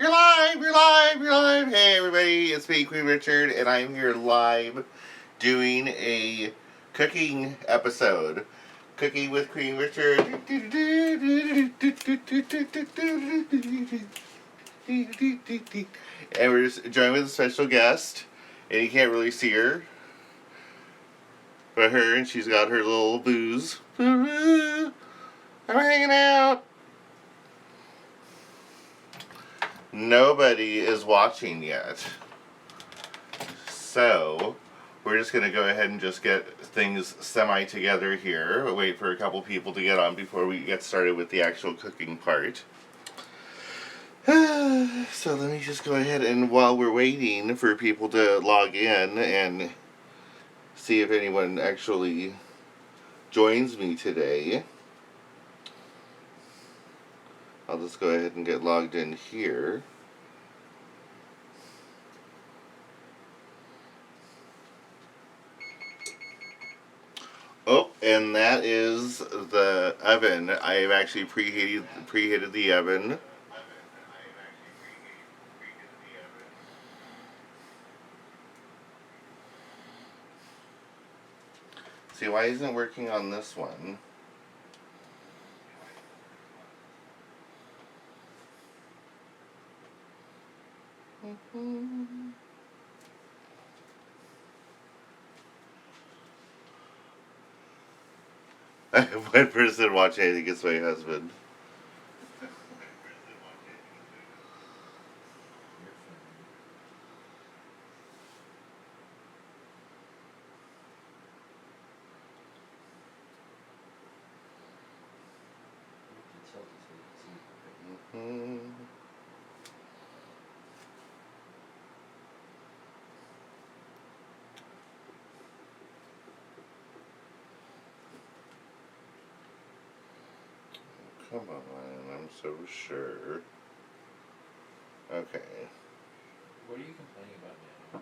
You're live, you're live, you're live. Hey everybody, it's me, Queen Richard, and I'm here live doing a cooking episode. Cooking with Queen Richard. And we're just joined with a special guest. And you can't really see her. But her, and she's got her little booze. I'm hanging out. Nobody is watching yet. So, we're just going to go ahead and just get things semi-together here. We'll wait for a couple people to get on before we get started with the actual cooking part. So let me just go ahead and while we're waiting for people to log in and see if anyone actually joins me today, I'll just go ahead and get logged in here. Oh, and that is the oven. I have actually preheated the oven. See, why isn't it working on this one? One person watching, I think it's my husband. Come on, I'm so sure. Okay. What are you complaining about now?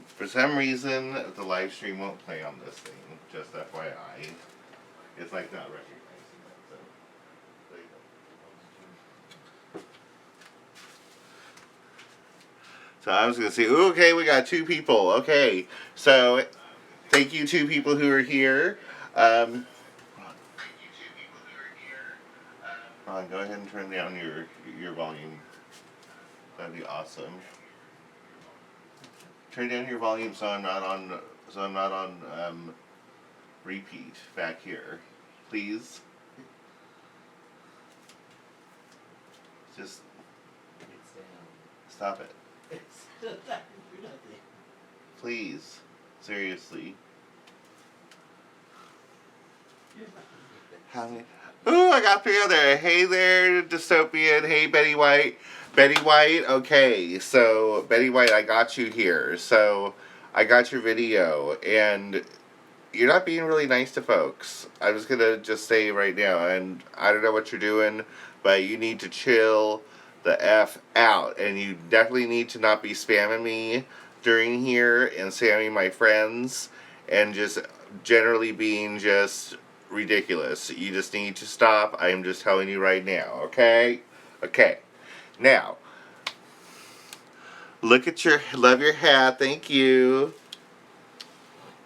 For some reason, the live stream won't play on this thing. Just FYI. It's like not recognizing it. So, there you go. So I was going to say, ooh, okay, we got 2 people. Okay. So, thank you 2 people who are here. Ron, go ahead and turn down your volume. That'd be awesome. Turn down your volume so I'm not on repeat back here, please. Just stop it, please. Seriously. How many? Ooh, I got 3 other. Hey there, Dystopian. Hey, Betty White. Betty White, okay, so Betty White, I got you here. So I got your video, and you're not being really nice to folks. I'm just gonna just say right now, and I don't know what you're doing, but you need to chill the F out, and you definitely need to not be spamming me during here and spamming my friends, and just generally being just ridiculous. You just need to stop. I'm just telling you right now, okay? Okay. Now, look at love your hat, thank you.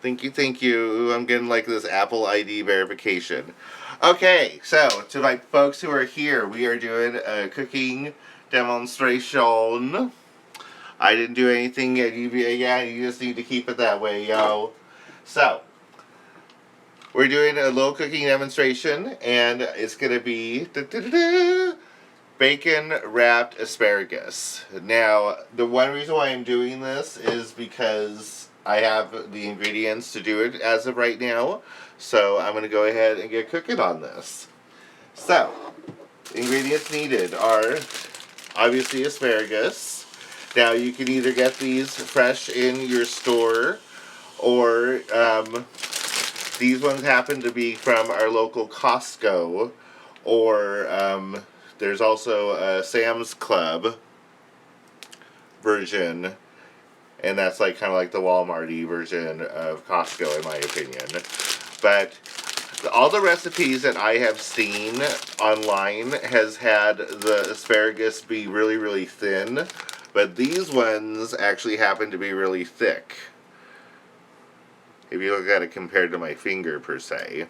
Thank you, thank you. I'm getting like this Apple ID verification. Okay, so to my folks who are here, we are doing a cooking demonstration. I didn't do anything yet. Yeah, you just need to keep it that way, yo. So, we're doing a little cooking demonstration, and it's gonna be bacon wrapped asparagus. Now, the one reason why I'm doing this is because I have the ingredients to do it as of right now. So I'm going to go ahead and get cooking on this. So, ingredients needed are obviously asparagus. Now, you can either get these fresh in your store or These ones happen to be from our local Costco, or there's also a Sam's Club version, and that's like kind of like the Walmart-y version of Costco, in my opinion. But all the recipes that I have seen online has had the asparagus be really, really thin, but these ones actually happen to be really thick. If you look at it compared to my finger, per se.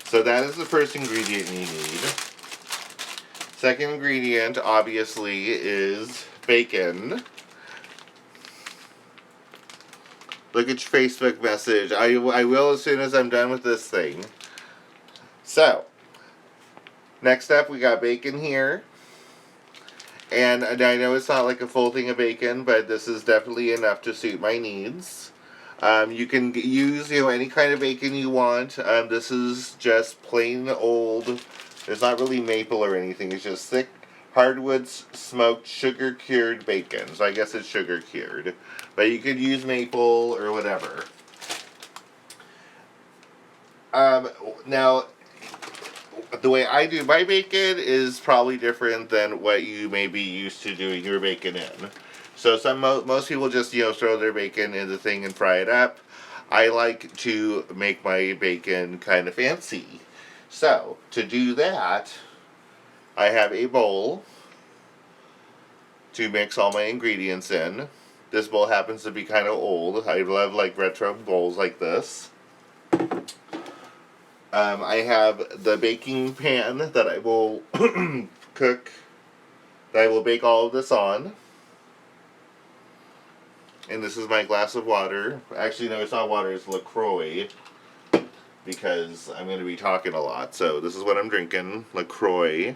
So that is the first ingredient you need. Second ingredient, obviously, is bacon. Look at your Facebook message. I will as soon as I'm done with this thing. So, next up, we got bacon here. And I know it's not like a full thing of bacon, but this is definitely enough to suit my needs. You can use any kind of bacon you want. This is just plain old. There's not really maple or anything. It's just thick hardwood smoked sugar cured bacon. So I guess it's sugar cured, but you could use maple or whatever. Now, the way I do my bacon is probably different than what you may be used to doing your bacon in. So most people just throw their bacon in the thing and fry it up. I like to make my bacon kind of fancy. So to do that, I have a bowl to mix all my ingredients in. This bowl happens to be kind of old. I love like retro bowls like this. I have the baking pan that I will that I will bake all of this on. And this is my glass of water. Actually, no, it's not water, it's LaCroix. Because I'm going to be talking a lot. So this is what I'm drinking, LaCroix.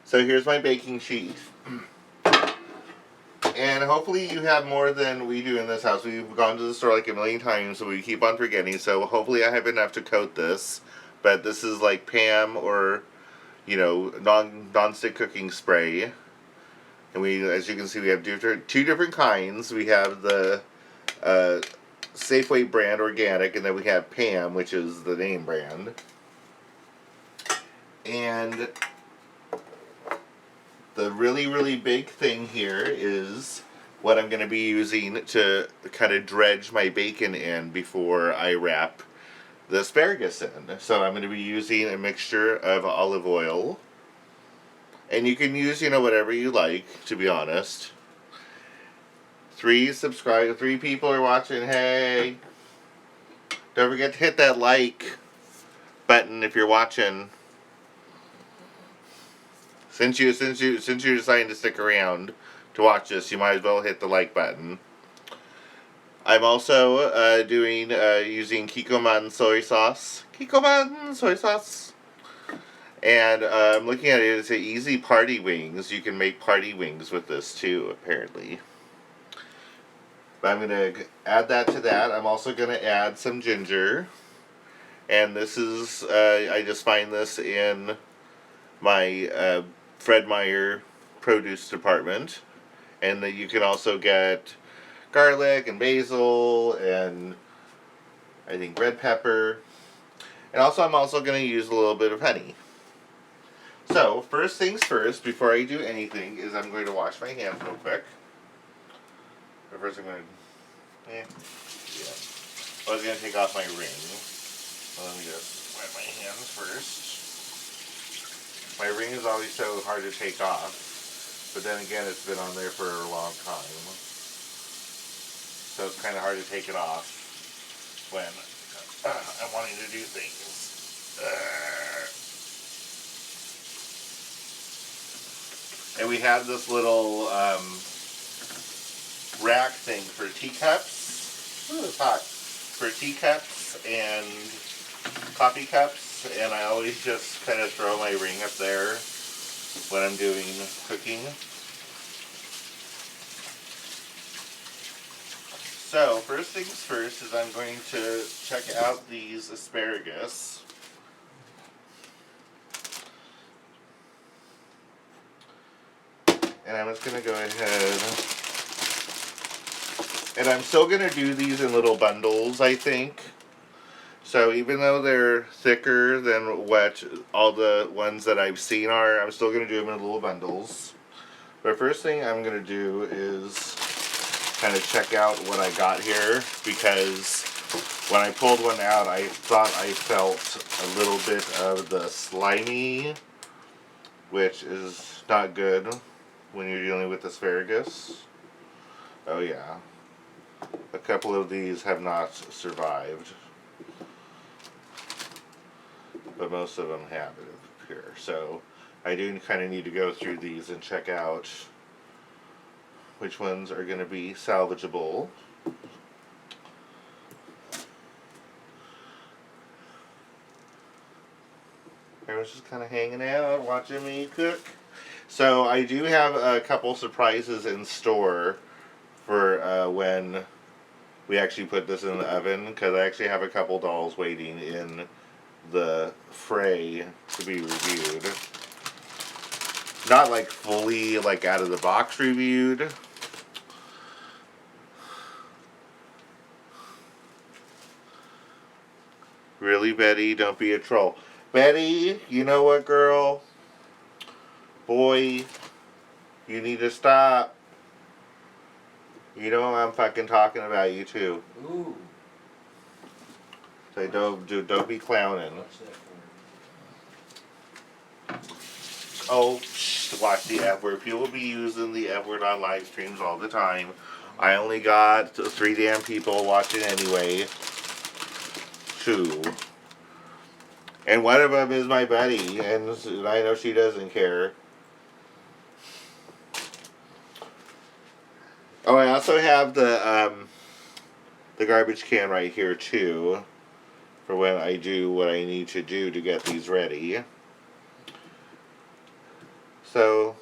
So here's my baking sheet. And hopefully you have more than we do in this house. We've gone to the store like a million times, so we keep on forgetting. So hopefully I have enough to coat this. But this is like Pam or, non-stick cooking spray. And we, as you can see, we have two different kinds. We have the Safeway brand organic, and then we have Pam, which is the name brand. And the really, really big thing here is what I'm going to be using to kind of dredge my bacon in before I wrap the asparagus in. So I'm going to be using a mixture of olive oil. And you can use, whatever you like, to be honest. 3 people are watching. Hey! Don't forget to hit that like button if you're watching. Since you're deciding to stick around to watch this, you might as well hit the like button. I'm also using Kikkoman soy sauce. Kikkoman soy sauce. And I'm looking at it, it's a easy party wings. You can make party wings with this too, apparently. But I'm going to add that to that. I'm also going to add some ginger. And this is, I just find this in my Fred Meyer produce department. And that you can also get garlic and basil and I think red pepper. And also I'm also going to use a little bit of honey. So, first things first, before I do anything, is I'm going to wash my hands real quick. But first I'm going to, I was going to take off my ring. Well, let me just wet my hands first. My ring is always so hard to take off, but then again, it's been on there for a long time. So it's kind of hard to take it off when I'm wanting to do things. And we have this little rack thing for teacups. Ooh, it's hot. For teacups and coffee cups, and I always just kind of throw my ring up there when I'm doing cooking. So, first things first is I'm going to check out these asparagus. And I'm just going to go ahead. And I'm still going to do these in little bundles, I think. So even though they're thicker than what all the ones that I've seen are, I'm still going to do them in little bundles. But first thing I'm going to do is kind of check out what I got here, because when I pulled one out, I thought I felt a little bit of the slimy, which is not good when you're dealing with asparagus. Oh yeah. A couple of these have not survived, but most of them have, it appears. So I do kind of need to go through these and check out which ones are going to be salvageable. Everyone's just kind of hanging out, watching me cook. So I do have a couple surprises in store for when we actually put this in the oven, because I actually have a couple dolls waiting in the fray to be reviewed. Not like fully like out of the box reviewed. Really, Betty? Don't be a troll. Betty, you know what, girl? Boy, you need to stop. You know I'm fucking talking about you too. Ooh. So don't be clowning. Watch that for Oh, watch the F word. People be using the F word on live streams all the time. I only got 3 damn people watching anyway. 2. And one of them is my buddy, and I know she doesn't care. Oh, I also have the garbage can right here too, for when I do what I need to do to get these ready. So,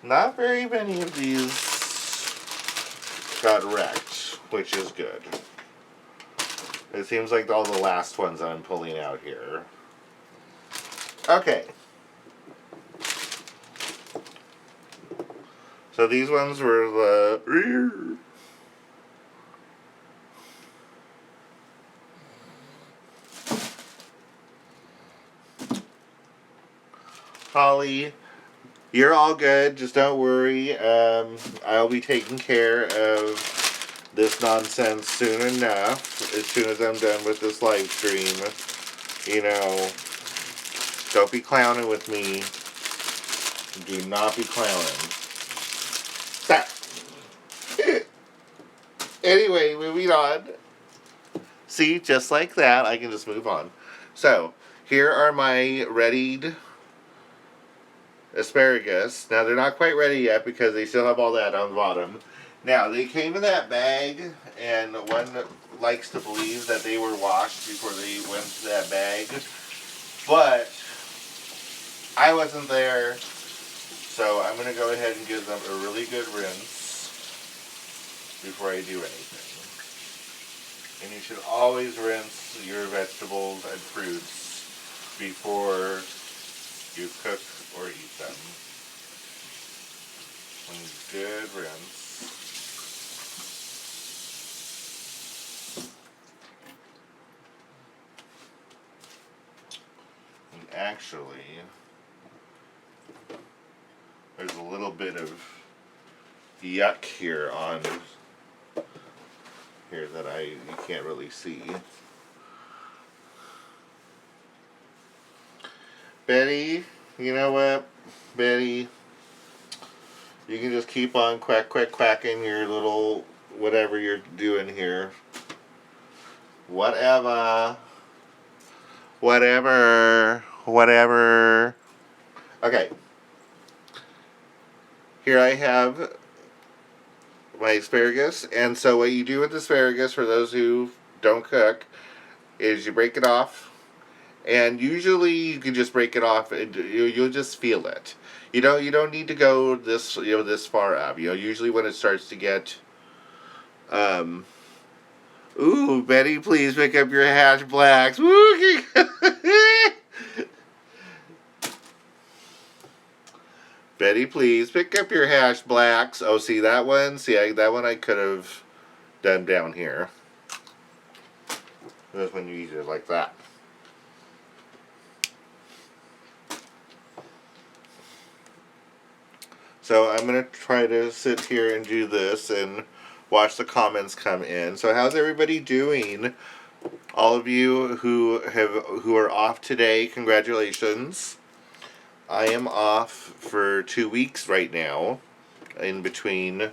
not very many of these got wrecked, which is good. It seems like all the last ones I'm pulling out here. Okay. So these ones were the... Holly, you're all good. Just don't worry. I'll be taking care of this nonsense soon enough. As soon as I'm done with this live stream. You know, don't be clowning with me. Do not be clowning. Stop. Anyway, moving on. See, just like that, I can just move on. So, here are my readied asparagus. Now, they're not quite ready yet because they still have all that on the bottom. Now, they came in that bag, and one likes to believe that they were washed before they went to that bag. But, I wasn't there, so I'm going to go ahead and give them a really good rinse before I do anything. And you should always rinse your vegetables and fruits before you cook or eat them. Good rinse. And actually, there's a little bit of yuck here on here that you can't really see. Betty, you know what? Betty, you can just keep on quacking your little whatever you're doing here. Whatever. Okay. Here I have my asparagus, and so what you do with asparagus, for those who don't cook, is you break it off, and usually you can just break it off and you'll just feel it. You don't need to go this this far up. Usually when it starts to get ooh, Betty, please pick up your hash blacks. Woo! Betty, please pick up your hash blacks. Oh, see that one? See, that one I could have done down here. That's when you eat it like that. So I'm going to try to sit here and do this and watch the comments come in. So how's everybody doing? All of you who are off today, congratulations. I am off for 2 weeks right now, in between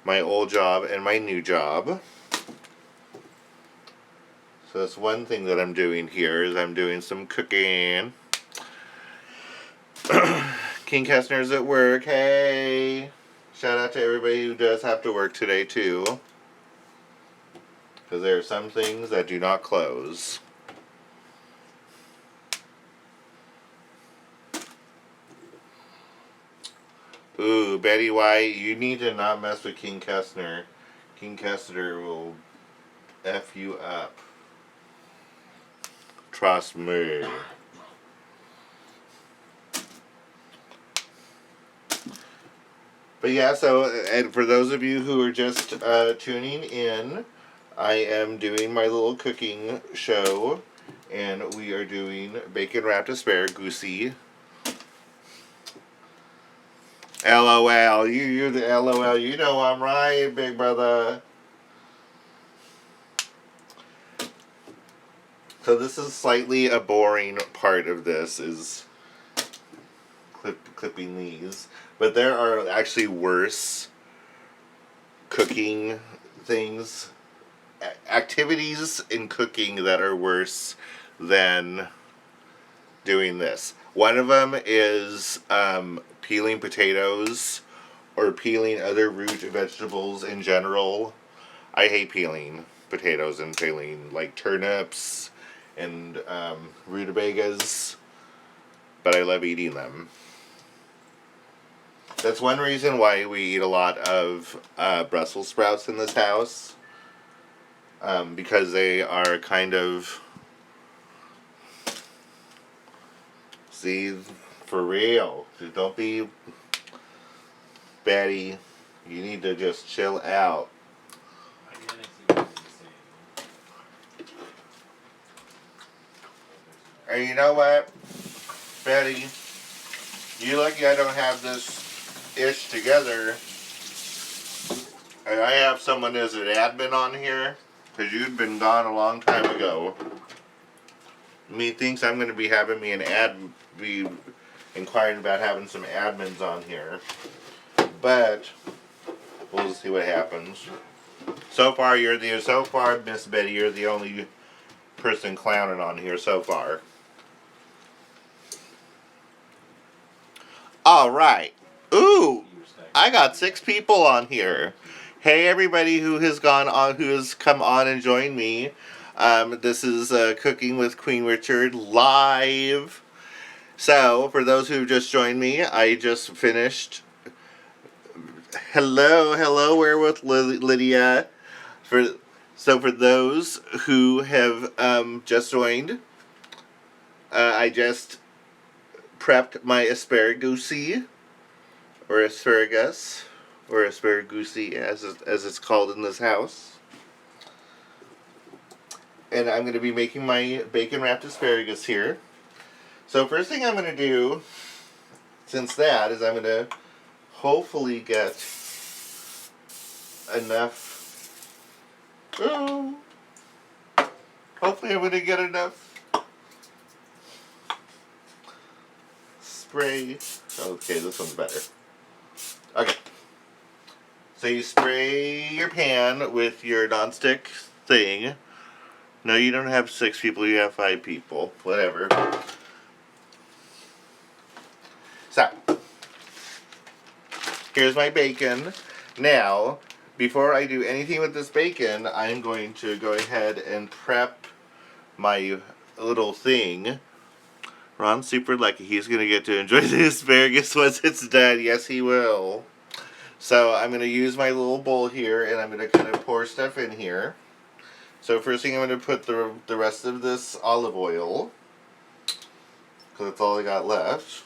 my old job and my new job. So that's one thing that I'm doing here, is I'm doing some cooking. King Kestner's at work. Hey! Shout out to everybody who does have to work today too, because there are some things that do not close. Ooh, Betty White, you need to not mess with King Kestner. King Kestner will F you up. Trust me. But yeah, so, and for those of you who are just tuning in, I am doing my little cooking show, and we are doing bacon wrapped asparagus. LOL, you're the LOL, you know I'm right, big brother. So this is slightly a boring part of this, is clipping these. But there are actually worse cooking things, activities in cooking that are worse than doing this. One of them is peeling potatoes or peeling other root vegetables in general. I hate peeling potatoes and peeling like turnips and rutabagas, but I love eating them. That's one reason why we eat a lot of Brussels sprouts in this house, because they are kind of, see, for real. Don't be, Betty. You need to just chill out. And you know what, Betty? You lucky I don't have this ish together. And I have someone as an admin on here, because you'd been gone a long time ago. Me thinks I'm going to be having me be inquiring about having some admins on here. But we'll see what happens. So far, Miss Betty, you're the only person clowning on here so far. All right. Ooh, I got 6 people on here. Hey, everybody who has come on and joined me. This is Cooking with Queen Richard live. So, for those who just joined me, I just finished. Hello, we're with Lydia. For those who have just joined, I just prepped my asparagus, or asparagus, or asparagus as it's called in this house. And I'm going to be making my bacon wrapped asparagus here. So first thing I'm going to do, since that, is I'm going to hopefully get enough. Oh, hopefully I'm going to get enough spray. Okay, this one's better. Okay. So you spray your pan with your nonstick thing. No, you don't have 6 people, you have 5 people. Whatever. So, here's my bacon. Now, before I do anything with this bacon, I'm going to go ahead and prep my little thing. Ron's super lucky. He's going to get to enjoy the asparagus once it's done. Yes, he will. So I'm going to use my little bowl here, and I'm going to kind of pour stuff in here. So first thing I'm going to put the rest of this olive oil, because that's all I got left.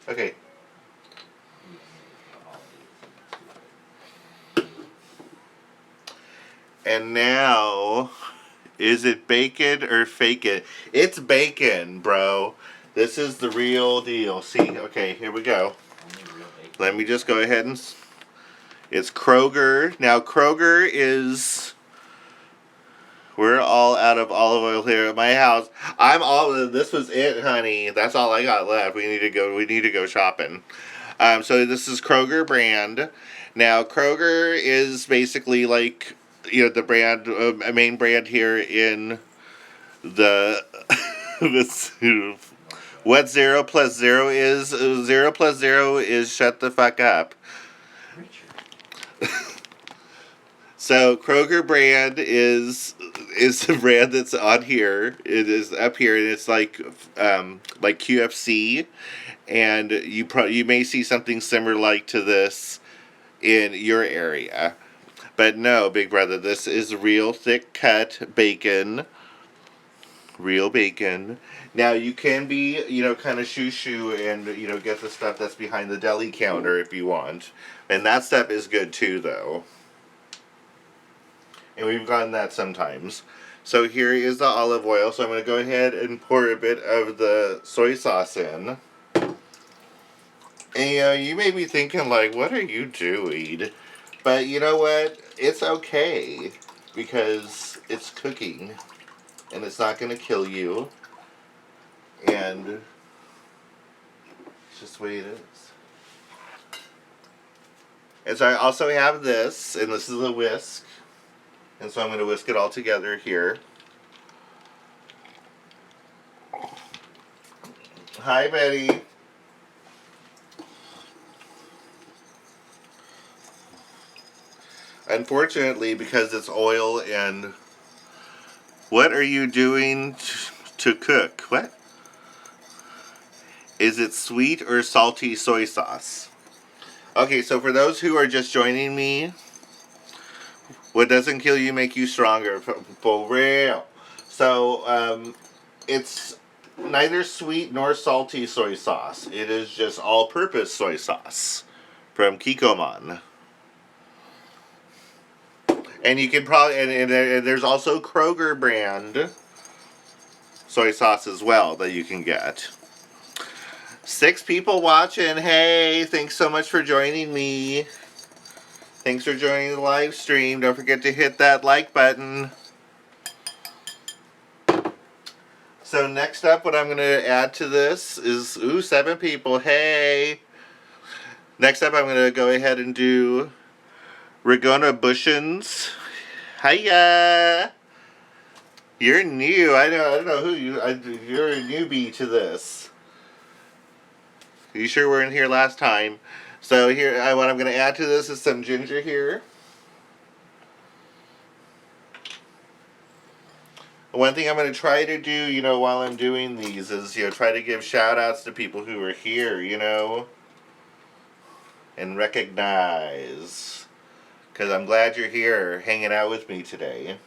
Okay. And now, is it bacon or fake it? It's bacon, bro. This is the real deal. See, okay, here we go. Only real bacon. Let me just go ahead and. It's Kroger. Now, Kroger is. We're all out of olive oil here at my house. I'm all. This was it, honey. That's all I got left. We need to go. We need to go shopping. So this is Kroger brand. Now, Kroger is basically like the brand, main brand here in the. this, what 0 plus 0 is? 0 plus 0 is shut the fuck up. Richard. So Kroger brand is the brand that's on here. It is up here, and it's like QFC, and you may see something similar like to this in your area. But no, big brother, this is real thick cut bacon. Real bacon. Now you can be, kind of shoo and get the stuff that's behind the deli counter if you want, and that stuff is good too, though. And we've gotten that sometimes. So here is the olive oil. So I'm going to go ahead and pour a bit of the soy sauce in. And you may be thinking, like, what are you doing? But you know what? It's okay. Because it's cooking. And it's not going to kill you. And it's just the way it is. And so I also have this. And this is a whisk. And so I'm going to whisk it all together here. Hi, Betty. Unfortunately, because it's oil and... What are you doing to cook? What? Is it sweet or salty soy sauce? Okay, so for those who are just joining me... What doesn't kill you make you stronger, for real. So, it's neither sweet nor salty soy sauce. It is just all-purpose soy sauce from Kikkoman. And you can probably, and there's also Kroger brand soy sauce as well that you can get. 6 people watching. Hey, thanks so much for joining me. Thanks for joining the live stream. Don't forget to hit that like button. So next up, what I'm going to add to this is, 7 people. Hey. Next up, I'm going to go ahead and do Rigona Bushins. Hiya. You're new. I don't know who you. You're a newbie to this. You sure weren't here last time? So here, what I'm going to add to this is some ginger here. One thing I'm going to try to do, while I'm doing these is, try to give shout outs to people who are here, and recognize. Because I'm glad you're here hanging out with me today.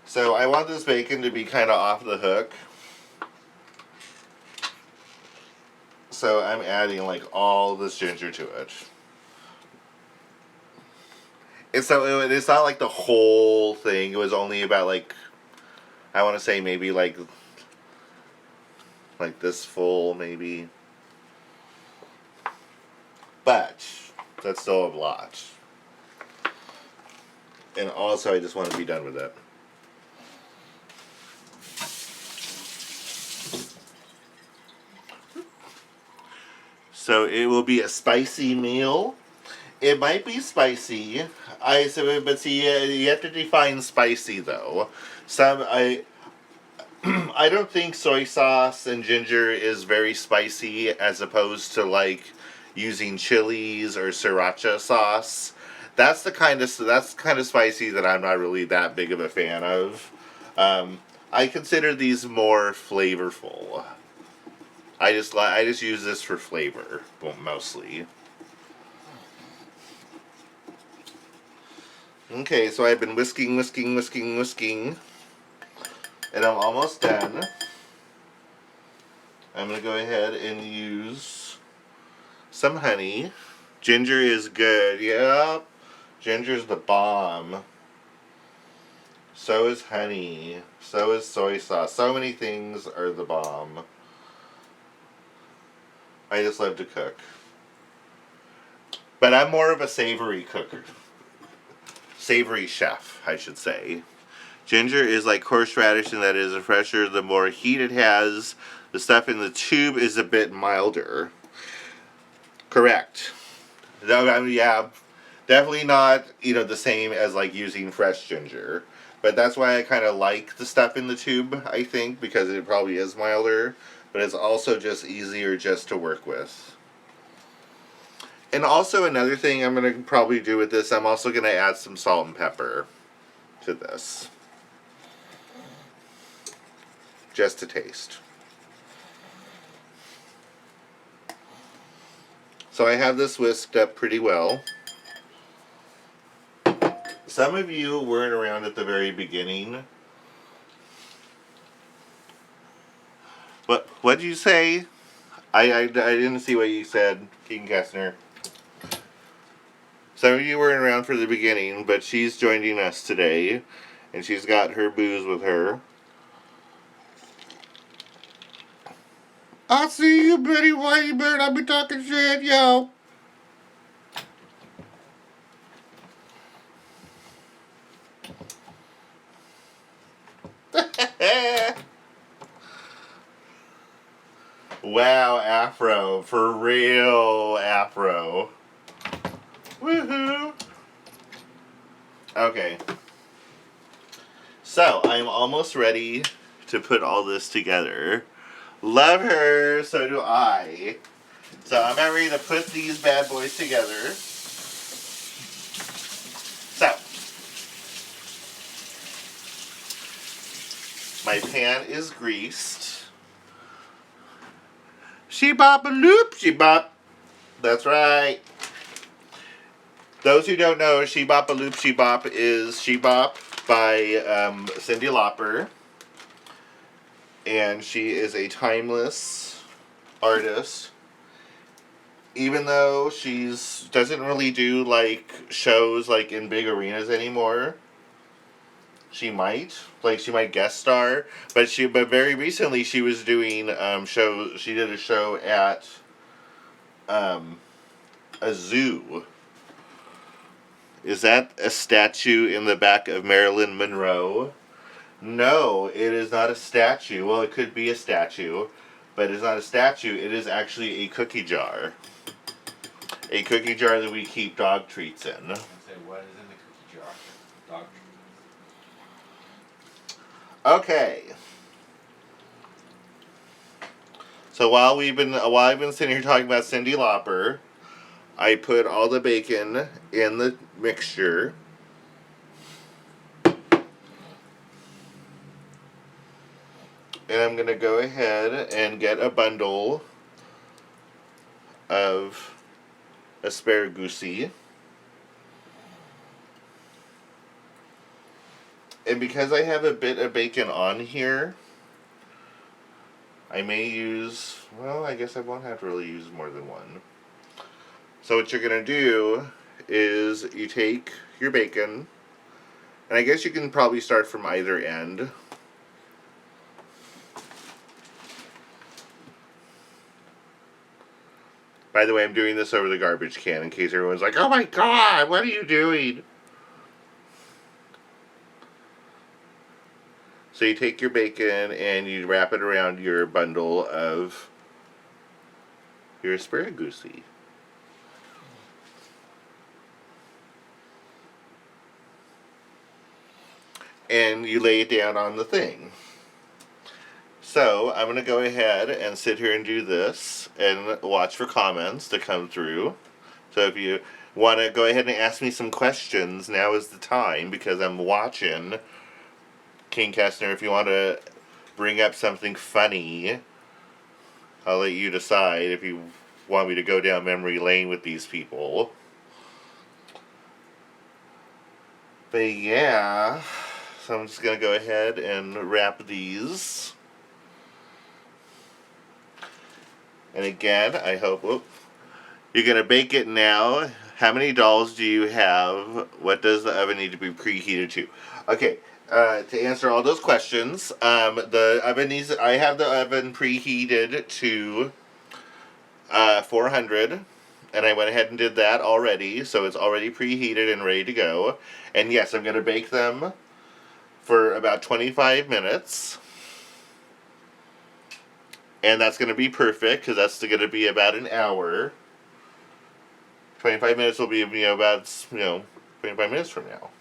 So I want this bacon to be kind of off the hook. So I'm adding like all this ginger to it. And so it's not like the whole thing. It was only about like, I want to say maybe like this full maybe. But that's still a lot. And also I just want to be done with it. So it will be a spicy meal. It might be spicy. But see, you have to define spicy though. I don't think soy sauce and ginger is very spicy as opposed to like using chilies or sriracha sauce. That's kind of spicy that I'm not really that big of a fan of. I consider these more flavorful. I just use this for flavor, mostly. Okay, so I've been whisking, and I'm almost done. I'm going to go ahead and use some honey. Ginger is good, yep. Ginger's the bomb. So is honey. So is soy sauce. So many things are the bomb. I just love to cook. But I'm more of a savory cooker. Savory chef, I should say. Ginger is like horseradish, and that is fresher. The more heat it has, the stuff in the tube is a bit milder. Correct. No, I mean, yeah, definitely not, the same as like using fresh ginger. But that's why I kind of like the stuff in the tube, I think, because it probably is milder. But it's also just easier just to work with. And also another thing I'm going to probably do with this, I'm also going to add some salt and pepper to this. Just to taste. So I have this whisked up pretty well. Some of you weren't around at the very beginning. What did you say? I didn't see what you said, King Kessner. Some of you weren't around for the beginning, but she's joining us today, and she's got her booze with her. I see you, Betty White. You better not be talking shit, yo. Wow, Afro. For real, Afro. Woohoo. Okay. So, I'm almost ready to put all this together. Love her, so do I. So, I'm about ready to put these bad boys together. So, my pan is greased. She-bop-a-loop, she-bop. That's right. Those who don't know, She-Bop-a-Loop, She-Bop is She-Bop by Cyndi Lauper. And she is a timeless artist. Even though she's doesn't really do like shows like in big arenas anymore. She might. Like she might guest star. But very recently she was doing shows. She did a show at a zoo. Is that a statue in the back of Marilyn Monroe? No, it is not a statue. Well, it could be a statue, but it's not a statue. It is actually a cookie jar. A cookie jar that we keep dog treats in. I say, what is in the cookie jar? Dog Okay. So while I've been sitting here talking about Cyndi Lauper, I put all the bacon in the mixture. And I'm going to go ahead and get a bundle of asparagus. And because I have a bit of bacon on here, I may use, well, I guess I won't have to really use more than one. So what you're going to do is you take your bacon, and I guess you can probably start from either end. By the way, I'm doing this over the garbage can in case everyone's like, oh my god, what are you doing? So you take your bacon and you wrap it around your bundle of your asparagus. And you lay it down on the thing. So I'm going to go ahead and sit here and do this and watch for comments to come through. So if you want to go ahead and ask me some questions, now is the time because I'm watching. King Kessner, if you want to bring up something funny, I'll let you decide if you want me to go down memory lane with these people. But yeah, so I'm just going to go ahead and wrap these. And again, I hope, you're going to bake it now. How many dolls do you have? What does the oven need to be preheated to? Okay, to answer all those questions, the oven needs, I have the oven preheated to 400. And I went ahead and did that already, so it's already preheated and ready to go. And yes, I'm going to bake them for about 25 minutes. And that's going to be perfect, because that's going to be about an hour. 25 minutes will be, about, 25 minutes from now.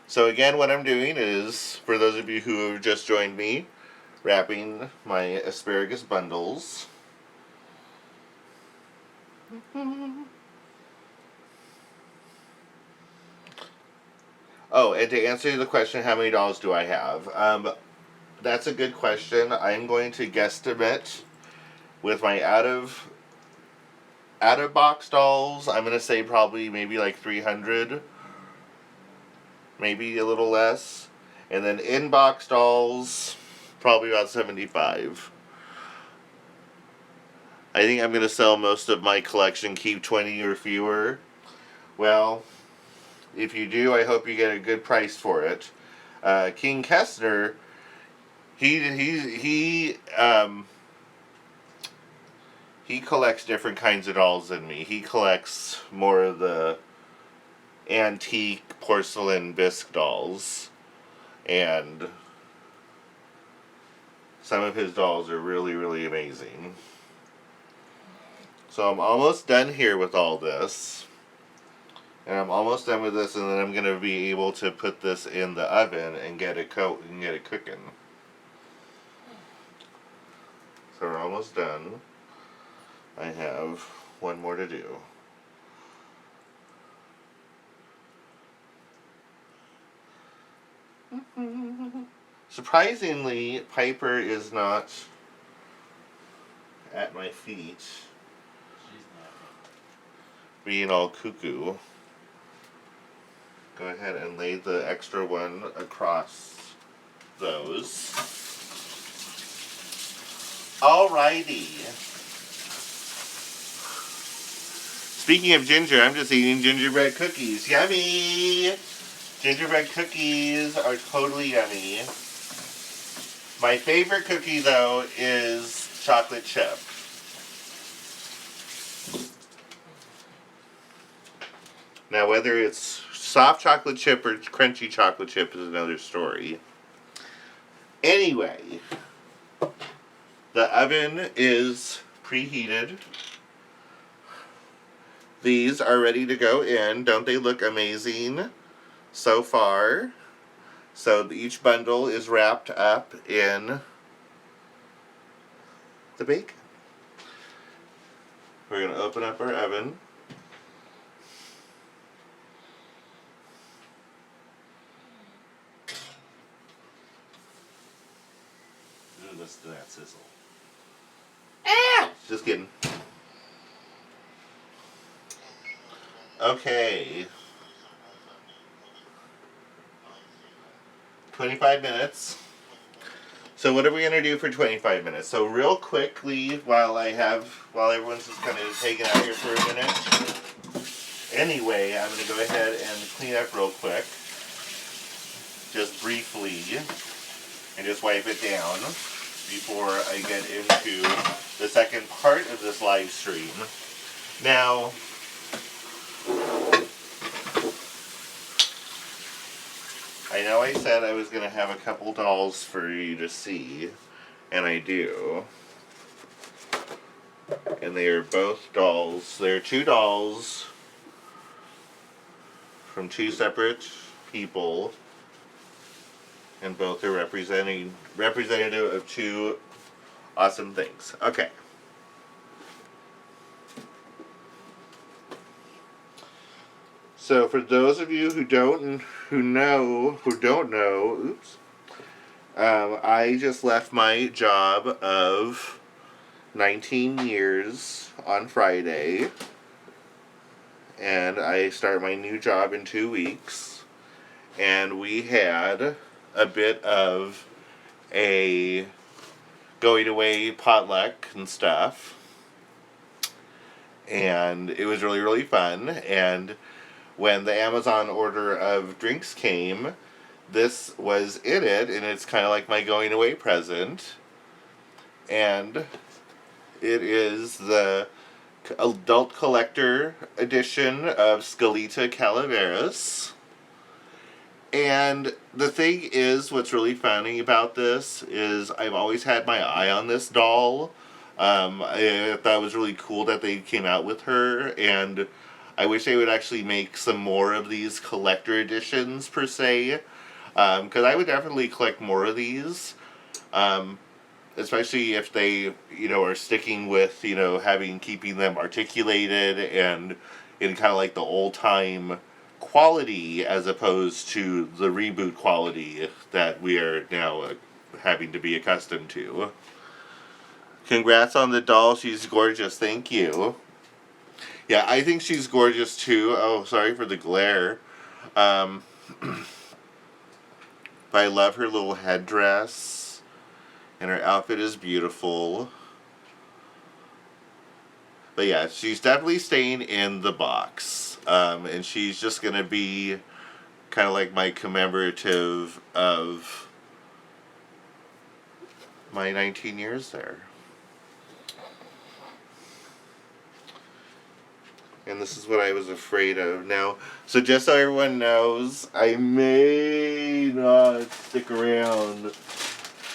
So again, what I'm doing is, for those of you who have just joined me, wrapping my asparagus bundles. Oh, and to answer the question, how many dolls do I have? That's a good question. I'm going to guesstimate with my out of box dolls. I'm going to say probably maybe like 300, maybe a little less, and then in box dolls probably about 75. I think I'm going to sell most of my collection, keep 20 or fewer. Well, if you do, I hope you get a good price for it. King Kessner, he collects different kinds of dolls than me. He collects more of the antique porcelain bisque dolls, and some of his dolls are really, really amazing. So I'm almost done here with all this. And I'm almost done with this, and then I'm going to be able to put this in the oven and get it cooking. So we're almost done. I have one more to do. Surprisingly, Piper is not at my feet, being all cuckoo. Go ahead and lay the extra one across those. Alrighty. Speaking of ginger, I'm just eating gingerbread cookies. Yummy! Gingerbread cookies are totally yummy. My favorite cookie, though, is chocolate chip. Now, whether it's soft chocolate chip or crunchy chocolate chip is another story. Anyway, the oven is preheated. These are ready to go in. Don't they look amazing so far? So each bundle is wrapped up in the bacon. We're going to open up our oven. Ooh, listen to that sizzle. Ow! Just kidding. Okay. 25 minutes. So what are we going to do for 25 minutes? So real quickly, while everyone's just kind of hanging out here for a minute. Anyway, I'm going to go ahead and clean up real quick. Just briefly. And just wipe it down before I get into the second part of this live stream. Now, I know I said I was going to have a couple dolls for you to see, and I do. And they are both dolls. They're two dolls from two separate people, and both are representative of two awesome things. Okay. So for those of you who don't know, oops, I just left my job of 19 years on Friday, and I start my new job in 2 weeks. And we had a bit of a going away potluck and stuff. And it was really, really fun. And when the Amazon order of drinks came, this was in it, and it's kind of like my going away present. And it is the adult collector edition of Scalita Calaveras. And the thing is, what's really funny about this is I've always had my eye on this doll. I thought it was really cool that they came out with her, and I wish they would actually make some more of these collector editions, per se, because I would definitely collect more of these, especially if they, are sticking with, keeping them articulated and in kind of like the old-time quality as opposed to the reboot quality that we are now having to be accustomed to. Congrats on the doll. She's gorgeous. Thank you. Yeah, I think she's gorgeous too. Oh, sorry for the glare. But I love her little headdress. And her outfit is beautiful. But yeah, she's definitely staying in the box. And she's just going to be kind of like my commemorative of my 19 years there. And this is what I was afraid of. Now, so just so everyone knows, I may not stick around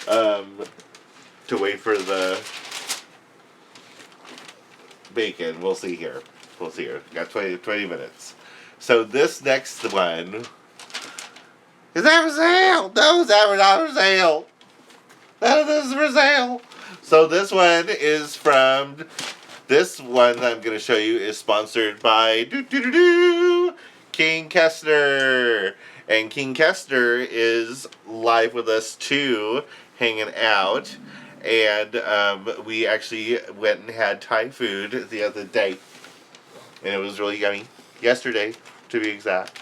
to wait for the bacon. We'll see here. Got 20 minutes. So this next one is that for sale? No, it's not for sale. None of this is for sale. So this one is from... This one that I'm going to show you is sponsored by King Kestner. And King Kestner is live with us too, hanging out. And we actually went and had Thai food the other day. And it was really yummy. Yesterday, to be exact.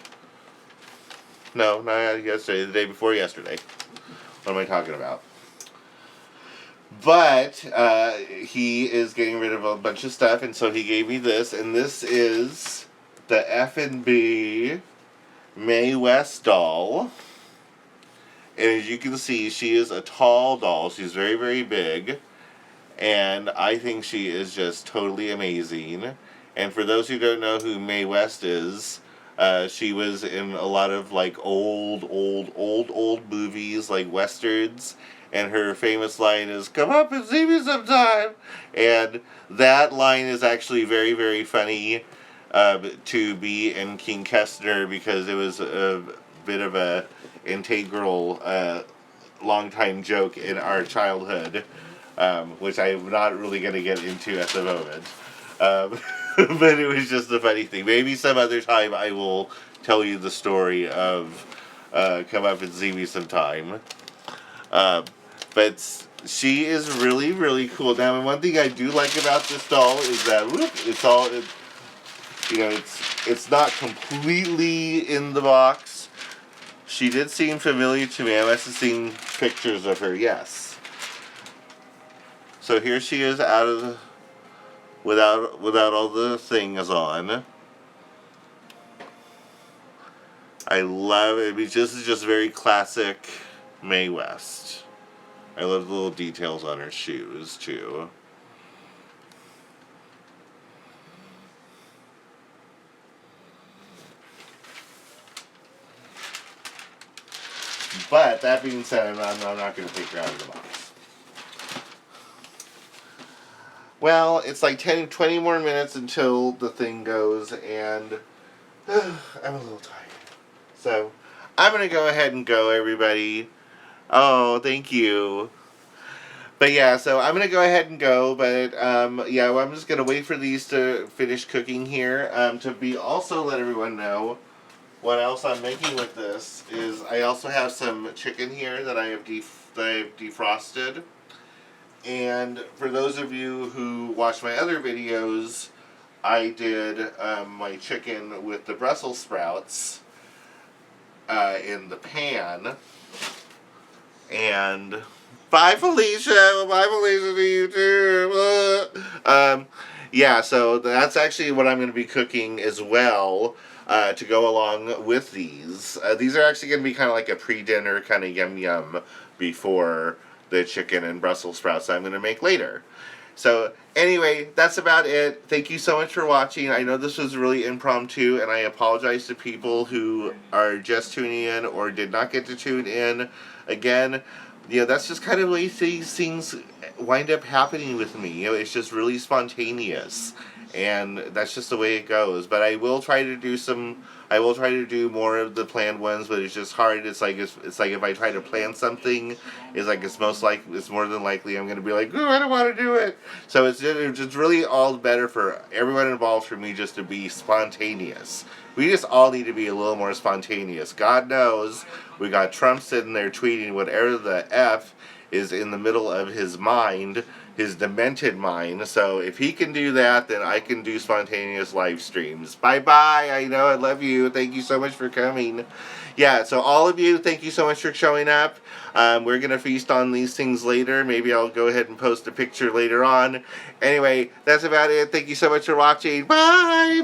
No, not yesterday, the day before yesterday. What am I talking about? But he is getting rid of a bunch of stuff, and so he gave me this, and this is the F&B Mae West doll. And as you can see, she is a tall doll. She's very, very big, and I think she is just totally amazing. And for those who don't know who Mae West is, she was in a lot of like old movies, like westerns. And her famous line is, "Come up and see me sometime." And that line is actually very, very funny to be in King Kestner, because it was a bit of a integral long-time joke in our childhood, which I'm not really going to get into at the moment. But it was just a funny thing. Maybe some other time I will tell you the story of Come Up and See Me Sometime. But she is really, really cool. Now, and one thing I do like about this doll is that it's not completely in the box. She did seem familiar to me. I must have seen pictures of her. Yes. So here she is without all the things on. I love it. This is just very classic Mae West. I love the little details on her shoes, too. But, that being said, I'm not going to take her out of the box. Well, it's like 20 more minutes until the thing goes, and I'm a little tired. So, I'm going to go ahead and go, everybody. Oh, thank you. But yeah, so I'm going to go ahead and go, but yeah, well, I'm just going to wait for these to finish cooking here. To also let everyone know what else I'm making with this is I also have some chicken here that I have defrosted. And for those of you who watch my other videos, I did my chicken with the Brussels sprouts in the pan. And bye, Felicia. Bye, Felicia, to you too. Yeah, so that's actually what I'm going to be cooking as well to go along with these. These are actually going to be kind of like a pre-dinner kind of yum before the chicken and Brussels sprouts I'm going to make later. So anyway, that's about it. Thank you so much for watching. I know this was really impromptu, and I apologize to people who are just tuning in or did not get to tune in. Again, that's just kind of the way these things wind up happening with me. It's just really spontaneous, and that's just the way it goes. But I will try to do more of the planned ones, but it's just hard. It's like if I try to plan something, it's more than likely I'm going to be like, oh, I don't want to do it. So it's just really all better for everyone involved for me just to be spontaneous. We just all need to be a little more spontaneous. God knows we got Trump sitting there tweeting whatever the F is in the middle of his mind, his demented mind. So if he can do that, then I can do spontaneous live streams. Bye-bye. I know I love you. Thank you so much for coming. Yeah, so all of you, thank you so much for showing up. We're going to feast on these things later. Maybe I'll go ahead and post a picture later on. Anyway, that's about it. Thank you so much for watching. Bye!